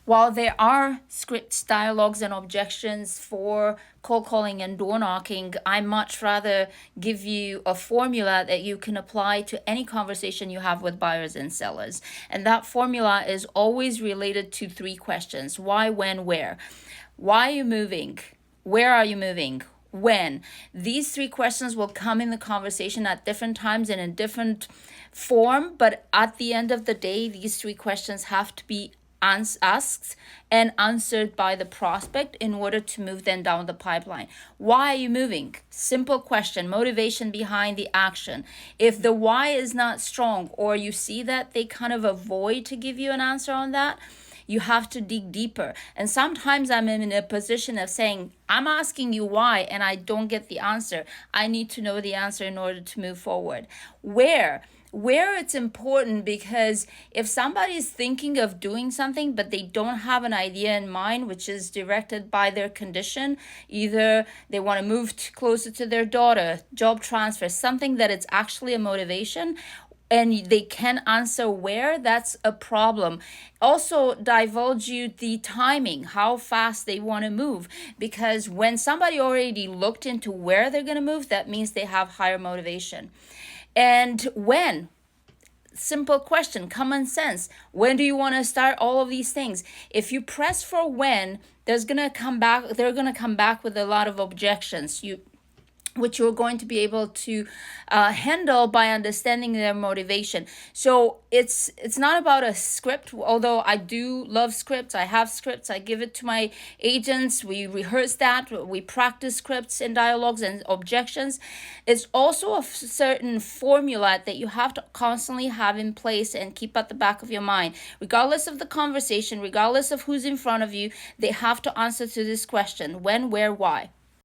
While there are scripts, dialogues, and objections for cold calling and door knocking, I much rather give you a formula that you can apply to any conversation you have with buyers and sellers. And that formula is always related to three questions: why, when, where. Why are you moving? Where are you moving? When? These three questions will come in the conversation at different times and in different form, but at the end of the day, these three questions have to be asked and answered by the prospect in order to move them down the pipeline. Why are you moving? Simple question, motivation behind the action. If the why is not strong, or you see that they kind of avoid to give you an answer on that, you have to dig deeper. And sometimes I'm in a position of saying, I'm asking you why, and I don't get the answer. I need to know the answer in order to move forward. Where it's important, because if somebody is thinking of doing something but they don't have an idea in mind which is directed by their condition, either they want to move closer to their daughter, job transfer, something that it's actually a motivation, and they can answer where, that's a problem. Also divulge you the timing, how fast they want to move, because when somebody already looked into where they're going to move, that means they have higher motivation. And when? Simple question, common sense. When do you want to start all of these things? If you press for when, they're going to come back with a lot of objections, which you're going to be able to handle by understanding their motivation. So it's not about a script, although I do love scripts. I have scripts. I give it to my agents. We rehearse that. We practice scripts and dialogues and objections. It's also a certain formula that you have to constantly have in place and keep at the back of your mind. Regardless of the conversation, regardless of who's in front of you, they have to answer to this question: when, where, why.